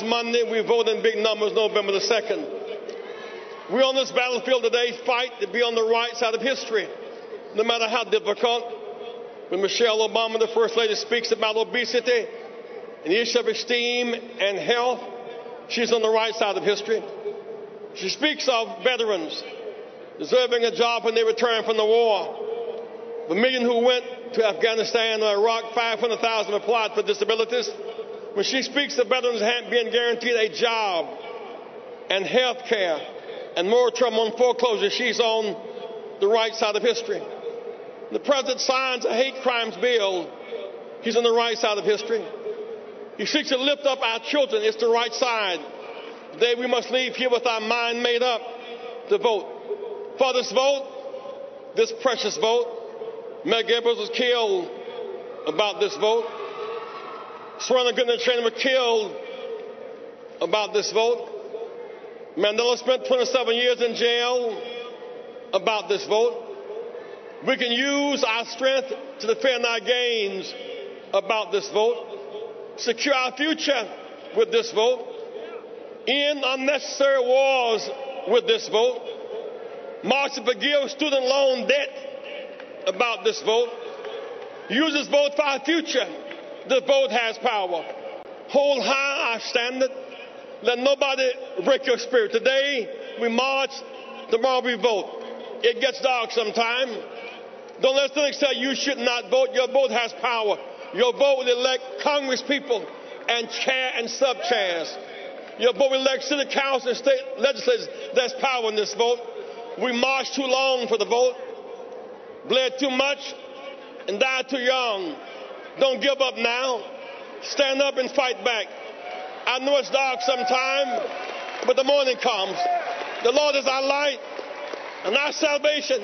Monday, we vote in big numbers November the 2nd. We on this battlefield today fight to be on the right side of history, no matter how difficult. When Michelle Obama, the First Lady, speaks about obesity and the issue of esteem and health, she's on the right side of history. She speaks of veterans deserving a job when they return from the war. The million who went to Afghanistan or Iraq, 500,000 applied for disabilities. When she speaks of veterans being guaranteed a job and health care and moratorium on foreclosure, she's on the right side of history. The president signs a hate crimes bill. He's on the right side of history. He seeks to lift up our children. It's the right side. Today we must leave here with our mind made up to vote. For this vote, this precious vote, Medgar Evers was killed about this vote. Serena Goodman Trainer were killed about this vote. Mandela spent 27 years in jail about this vote. We can use our strength to defend our gains about this vote. Secure our future with this vote. End unnecessary wars with this vote. March to forgive student loan debt about this vote. Use this vote for our future. The vote has power. Hold high our standard. Let nobody break your spirit. Today we march, tomorrow we vote. It gets dark sometime. Don't let cynics tell you should not vote. Your vote has power. Your vote will elect Congress people and chair and sub-chairs. Your vote will elect city council and state legislators. There's power in this vote. We marched too long for the vote, bled too much, and died too young. Don't give up now. Stand up and fight back. I know it's dark sometime, but the morning comes. The Lord is our light and our salvation.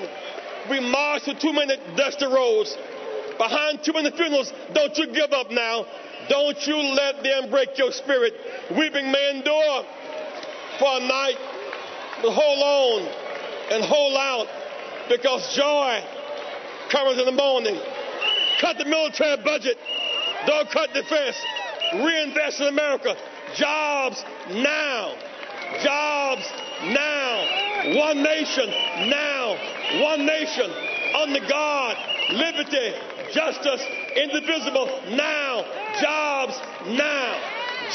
We march through too many dusty roads, behind too many funerals. Don't you give up now. Don't you let them break your spirit. Weeping may endure for a night, but hold on and hold out, because joy comes in the morning. Cut the military budget. Don't cut defense. Reinvest in America. Jobs now. Jobs now. One nation now. One nation under God. Liberty, justice, indivisible now. Jobs now.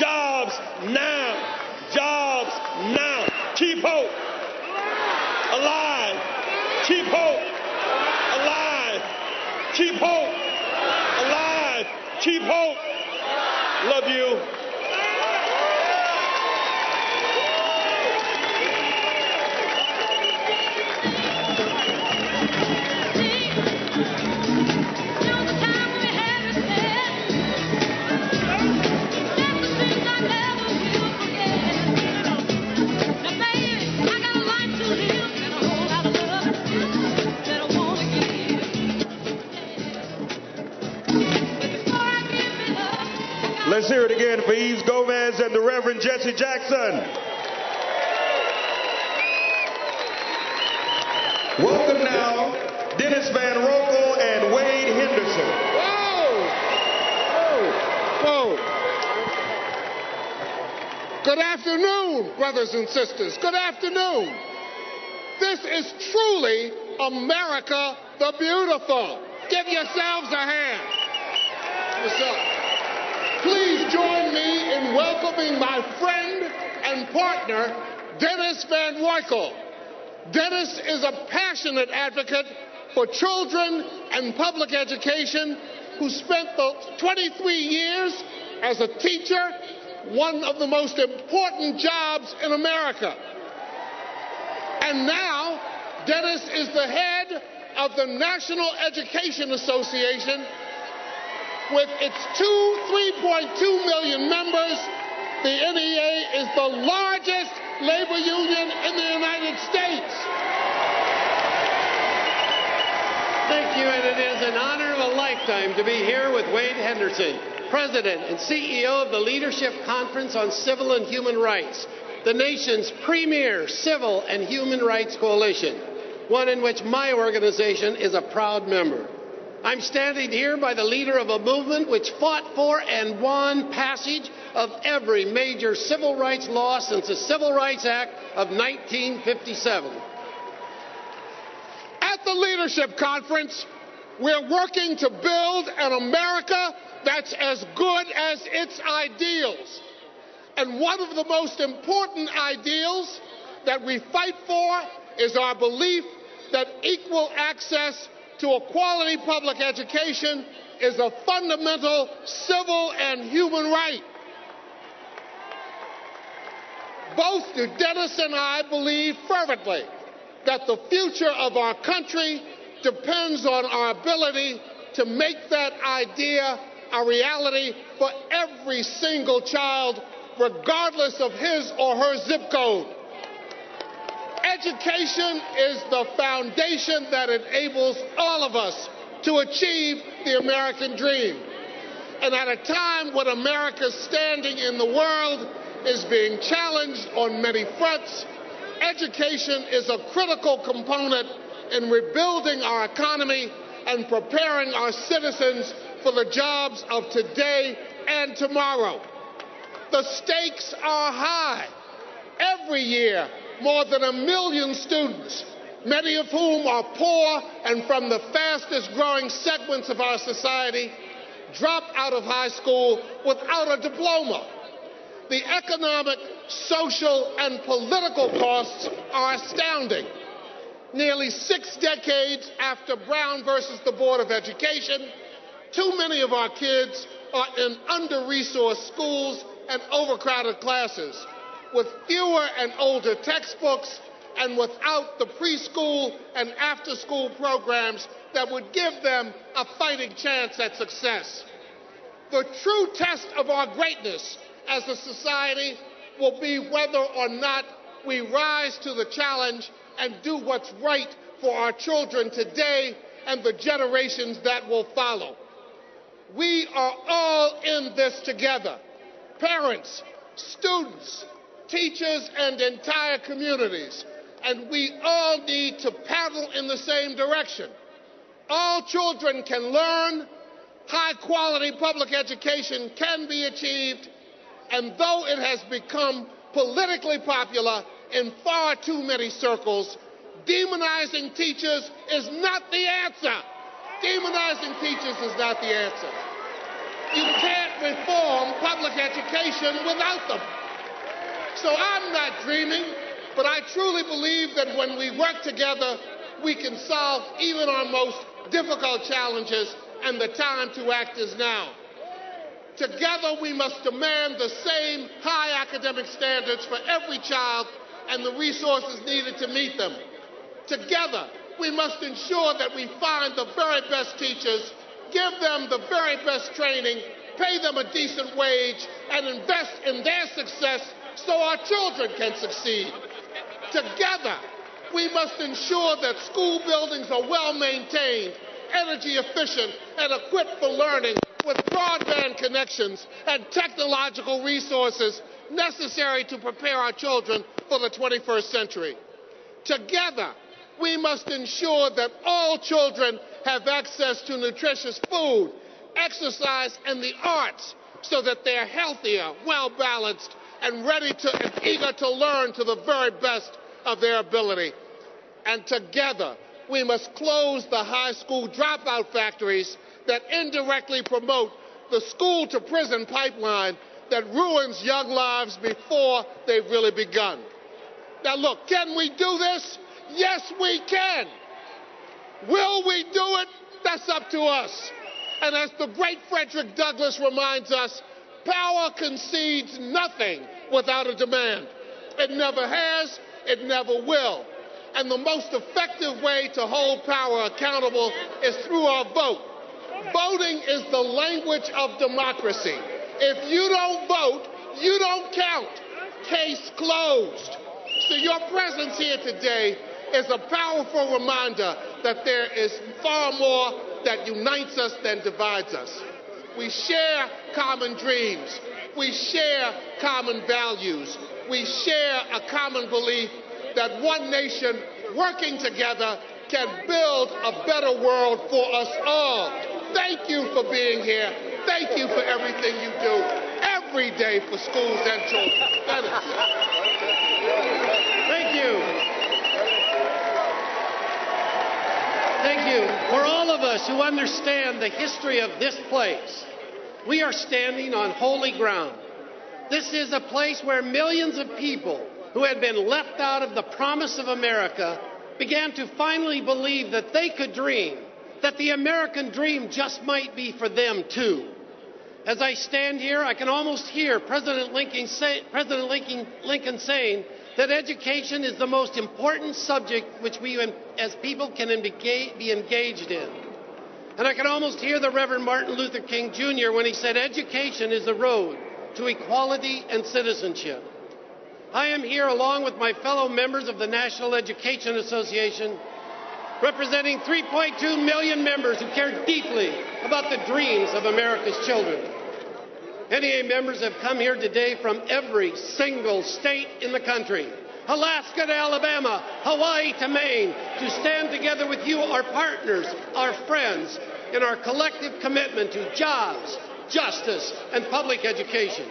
Jobs now. Jobs now. Keep hope alive. Keep hope alive. Keep hope alive. Keep hope. Love you. Let's hear it again for Yves Gomez and the Reverend Jesse Jackson. Welcome now, Dennis Van Rokel and Wade Henderson. Whoa! Good afternoon, brothers and sisters. Good afternoon. This is truly America the Beautiful. Give yourselves a hand. What's up? Please join me in welcoming my friend and partner, Dennis Van Rokel. Dennis is a passionate advocate for children and public education who spent the 23 years as a teacher, one of the most important jobs in America. And now, Dennis is the head of the National Education Association. With its 3.2 million members, the NEA is the largest labor union in the United States. Thank you, and it is an honor of a lifetime to be here with Wade Henderson, President and CEO of the Leadership Conference on Civil and Human Rights, the nation's premier civil and human rights coalition, one in which my organization is a proud member. I'm standing here by the leader of a movement which fought for and won passage of every major civil rights law since the Civil Rights Act of 1957. At the Leadership Conference, we're working to build an America that's as good as its ideals. And one of the most important ideals that we fight for is our belief that equal access to a quality public education is a fundamental civil and human right. Both Dennis and I believe fervently that the future of our country depends on our ability to make that idea a reality for every single child, regardless of his or her zip code. Education is the foundation that enables all of us to achieve the American dream. And at a time when America's standing in the world is being challenged on many fronts, education is a critical component in rebuilding our economy and preparing our citizens for the jobs of today and tomorrow. The stakes are high. Every year, more than 1 million students, many of whom are poor and from the fastest growing segments of our society, drop out of high school without a diploma. The economic, social, and political costs are astounding. Nearly 6 decades after Brown versus the Board of Education, too many of our kids are in under-resourced schools and overcrowded classes, with fewer and older textbooks and without the preschool and after-school programs that would give them a fighting chance at success. The true test of our greatness as a society will be whether or not we rise to the challenge and do what's right for our children today and the generations that will follow. We are all in this together. Parents, students, teachers, and entire communities. And we all need to paddle in the same direction. All children can learn, high-quality public education can be achieved, and though it has become politically popular in far too many circles, demonizing teachers is not the answer. Demonizing teachers is not the answer. You can't reform public education without them. So I'm not dreaming, but I truly believe that when we work together, we can solve even our most difficult challenges, and the time to act is now. Together, we must demand the same high academic standards for every child and the resources needed to meet them. Together, we must ensure that we find the very best teachers, give them the very best training, pay them a decent wage, and invest in their success so our children can succeed. Together, we must ensure that school buildings are well maintained, energy efficient, and equipped for learning with broadband connections and technological resources necessary to prepare our children for the 21st century. Together, we must ensure that all children have access to nutritious food, exercise, and the arts so that they're healthier, well-balanced, and eager to learn to the very best of their ability. And together, we must close the high school dropout factories that indirectly promote the school-to-prison pipeline that ruins young lives before they've really begun. Now look, can we do this? Yes, we can. Will we do it? That's up to us. And as the great Frederick Douglass reminds us, power concedes nothing without a demand. It never has, it never will. And the most effective way to hold power accountable is through our vote. Voting is the language of democracy. If you don't vote, you don't count. Case closed. So your presence here today is a powerful reminder that there is far more that unites us than divides us. We share common dreams. We share common values. We share a common belief that one nation working together can build a better world for us all. Thank you for being here. Thank you for everything you do. every day for schools and children. Finish. Thank you. Thank you. For all of us who understand the history of this place, we are standing on holy ground. This is a place where millions of people who had been left out of the promise of America began to finally believe that they could dream, that the American dream just might be for them too. As I stand here, I can almost hear President Lincoln saying that education is the most important subject which we as people can be engaged in. And I can almost hear the Reverend Martin Luther King Jr. when he said education is the road to equality and citizenship. I am here along with my fellow members of the National Education Association, representing 3.2 million members who care deeply about the dreams of America's children. NEA members have come here today from every single state in the country, Alaska to Alabama, Hawaii to Maine, to stand together with you, our partners, our friends, in our collective commitment to jobs, justice, and public education.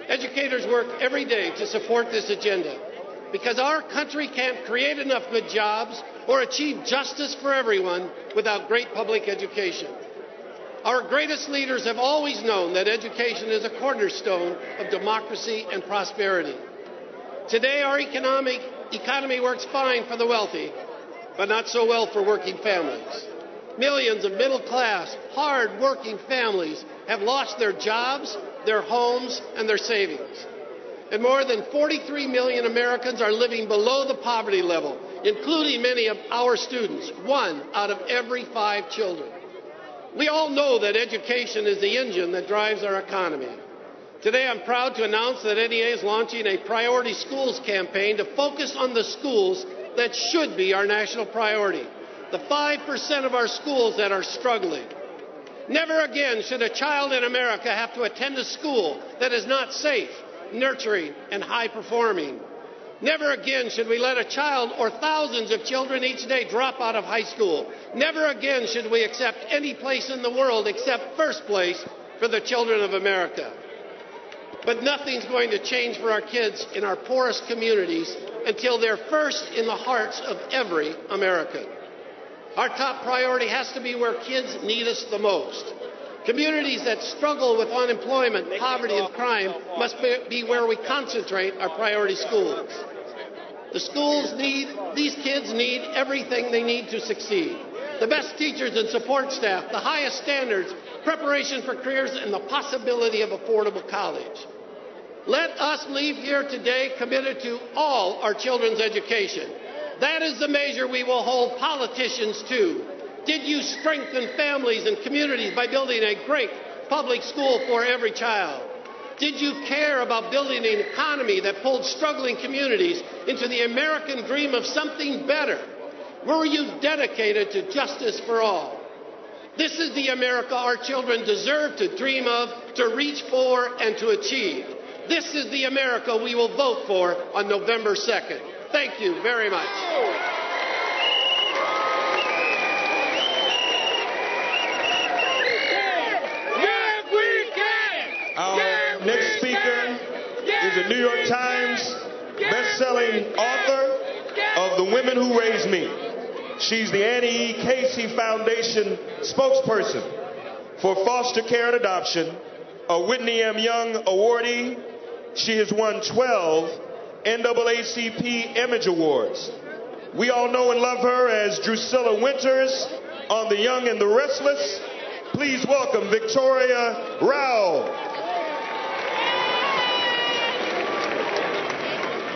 Educators work every day to support this agenda because our country can't create enough good jobs or achieve justice for everyone without great public education. Our greatest leaders have always known that education is a cornerstone of democracy and prosperity. Today, our economy works fine for the wealthy, but not so well for working families. Millions of middle-class, hard-working families have lost their jobs, their homes, and their savings. And more than 43 million Americans are living below the poverty level, including many of our students, 1 out of every 5 children. We all know that education is the engine that drives our economy. Today, I'm proud to announce that NEA is launching a Priority Schools campaign to focus on the schools that should be our national priority, the 5% of our schools that are struggling. Never again should a child in America have to attend a school that is not safe, nurturing, and high-performing. Never again should we let a child or thousands of children each day drop out of high school. Never again should we accept any place in the world except first place for the children of America. But nothing's going to change for our kids in our poorest communities until they're first in the hearts of every American. Our top priority has to be where kids need us the most. Communities that struggle with unemployment, poverty, and crime must be where we concentrate our priority schools. These kids need everything they need to succeed. The best teachers and support staff, the highest standards, preparation for careers, and the possibility of affordable college. Let us leave here today committed to all our children's education. That is the measure we will hold politicians to. Did you strengthen families and communities by building a great public school for every child? Did you care about building an economy that pulled struggling communities into the American dream of something better? Were you dedicated to justice for all? This is the America our children deserve to dream of, to reach for, and to achieve. This is the America we will vote for on November 2nd. Thank you very much. Our next speaker is a New York Times best-selling author of The Women Who Raised Me. She's the Annie E. Casey Foundation spokesperson for foster care and adoption, a Whitney M. Young awardee. She has won 12 NAACP Image Awards. We all know and love her as Drusilla Winters on The Young and the Restless. Please welcome Victoria Rao.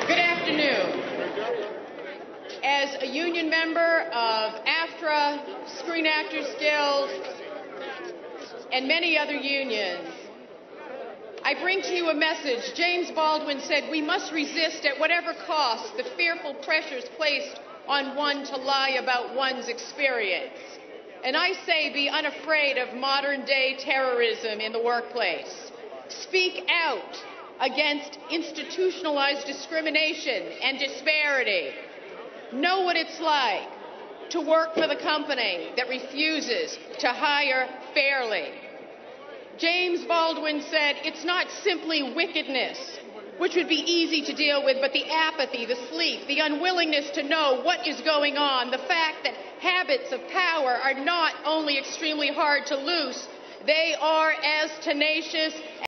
Good afternoon. As a union member of AFTRA, Screen Actors Guild, and many other unions, I bring to you a message. James Baldwin said, "We must resist at whatever cost the fearful pressures placed on one to lie about one's experience." And I say, be unafraid of modern-day terrorism in the workplace. Speak out against institutionalized discrimination and disparity. Know what it's like to work for the company that refuses to hire fairly. James Baldwin said, "It's not simply wickedness, which would be easy to deal with, but the apathy, the sleep, the unwillingness to know what is going on, the fact that habits of power are not only extremely hard to loose, they are as tenacious